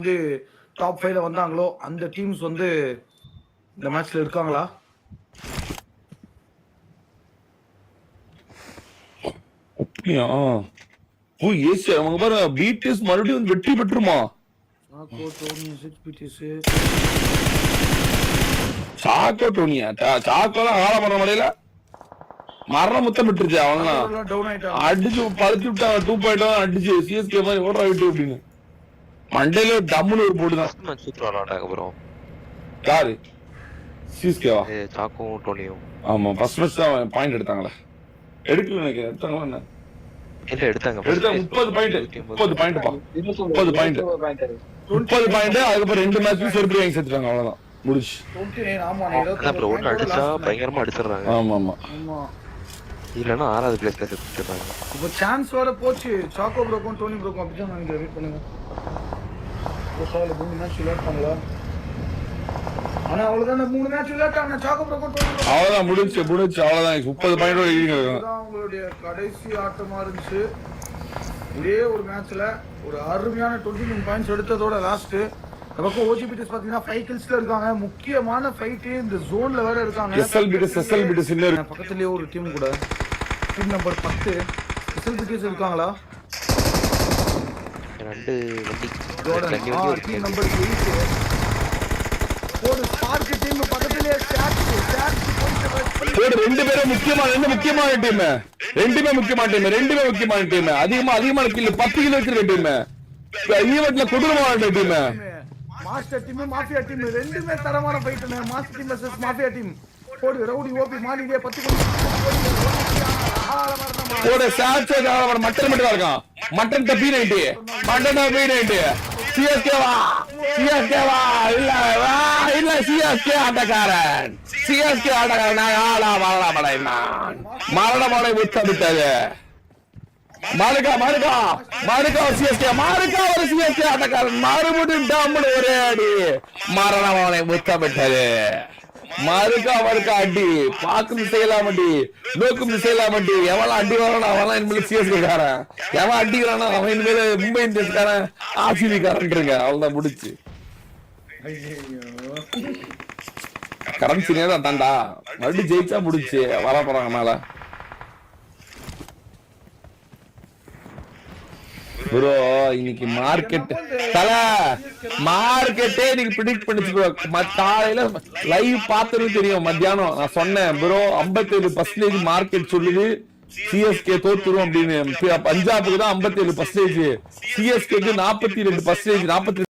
வந்து டாப் 5ல வந்தாங்களோ அந்த டீம்ஸ் வந்து இந்த மேட்ச்ல இருக்காங்களா? அப்படியா? ஓ எஸ் அவங்க பாரு பிடிஎஸ் மறுபடியும் வெற்றி பெற்றுமா? சாக்கோ டோனி பிடிஎஸ் சாக்கோ டோனியா? சாக்கோலாம் ஆள மரண மலையில மரண முத்தம் விட்டுருச்சு. அவங்கலாம் டவுன் ஆயிட்டாங்க. அடிச்சு பழுத்து விட்டாங்க. 2.1 அடிச்சு சிஎஸ்கே மாதிரி ஓடுறா விட்டு அப்படின்னு மண்டையில டம்முன்னு ஒரு போட்டுதான் சூப்பரா விளையாண்டாங்க ப்ரோ. யாரு? சிஎஸ்கேவா? சாக்கும் டோனியும். ஆமா ஃபர்ஸ்ட் மேட்ச் தான் பாயிண்ட் எடுத்தாங்களே. எடுக்கல நினைக்கிறேன். எடுத்தாங்களா என்ன? இல்ல எடுத்தாங்க. 30 பாயிண்ட். 30 பாயிண்ட் பா. 30 பாயிண்ட். 30 பாயிண்ட். அதுக்கப்புறம் 2 மேட்ச் செருப்பு வாங்கி செத்துட்டாங்க. அவ்வளவுதான் முடிச்சு. 29 ஆமா ப்ரோ ஒன்னு அடிச்சா பயங்கரமா அடிச்சிடுறாங்க. ஆமா ஆமா ஆமா. இல்லனா 6வது பிளேஸ்ல செத்துறாங்க. இப்போ சான்ஸ் வர போச்சு. சாக்கோ ப்ரோக்கும் டோனி ப்ரோக்கும் அப்படிதான் நினைக்கிறேன். வெயிட் பண்ணுங்க. கோசால 3 மேட்ச் விளையாடுறாங்களா? ஆனா அவ்வளவுதான் 3 மேட்ச் விளையாடுறாங்க. சாக்கோ ப்ரோக்கும் டோனி ப்ரோக்கும் அவ்வளவுதான் முடிச்சு அவ்வளவுதான் 30 பாயிண்டோட இருக்காங்க. அவங்களுடைய கடைசி ஆட்டமா இருந்துச்சு. ஒரே ஒரு மேட்ச்ல ஒரு அருமையான 29 பாயிண்ட்ஸ் எடுத்ததோட லாஸ்ட். நமக்கு ஓஜிபிடிஸ் பாத்தீங்கன்னா 5 கில்ஸ்ல இருக்காங்க. முக்கியமான ஃபைட் இந்த ஜோன்ல வேற இருக்காங்க. எஸ்எல்பிடிஸ் இல்ல பக்கத்துலயே ஒரு டீம் கூட டீம் நம்பர் 10 எஸ்எல்பிடிஸ் இருக்காங்களா? 2 வண்டி டீம் நம்பர் 8 ஒரு ஸ்பார்க் டீம் பக்கத்துலயே ஒரு 2 பேரும் முக்கியமான டீம். ரெண்டுமே முக்கியமான டீம். அதிகமான கில் 10 கில் வச்சிருக்க டீம். ஈவென்ட்ல கொடூரமான team. Master team mafia team ரெண்டுமே தரமான fight. Master team versus mafia team. போடு ரவுடி ஓபி மாலிங்கே 10 ஒரு சாட்சே மட்டன் மட்டும் தான் இருக்கான். மட்டன் தப்பி 90 மட்டன் தப்பி 90 சிஎஸ்கே வா இல்ல சிஎஸ்கே ஆட்டக்காரன் மரணமடை விட்டது. மாருக்கா ஒரு சிஎஸ்கே ஆட்டக்காரன் மறுபடியும் டம்முன்னு ஒரே அடி மரணமடை முத்தமிட்டது. மறுக்கா அடி பாக்கும் செய்யலாம் அடி நோக்கும் செய்யலாம் அடி. எவெல்லாம் அடி வரானோ அவெல்லாம் இனிமேல் சிஎஸ்கே காரன். எவன் அடிக்கிறானோ அவன் இனிமேல் மும்பை இந்தியன்ஸ் காரன் ஆர்சிபி காரன்ங்க. அவள்தான் முடிச்சு கரன்சி நேரம் தாண்டா மறுபடியும் ஜெயிச்சா முடிச்சு வர போறாங்க மேல. ப்ரோ இன்னைக்கு மார்க்கெட்டே இன்னைக்கு ப்ரெடிக்ட் பண்ணிச்சு. காலையில லைவ் பார்த்தது தெரியும். மத்தியானம் நான் சொன்னேன் ப்ரோ 57% மார்க்கெட் சொல்லுது சிஎஸ்கே தோத்துரும் அப்படின்னு. பஞ்சாபுக்கு தான் 57%, சிஎஸ்கேக்கு 42%.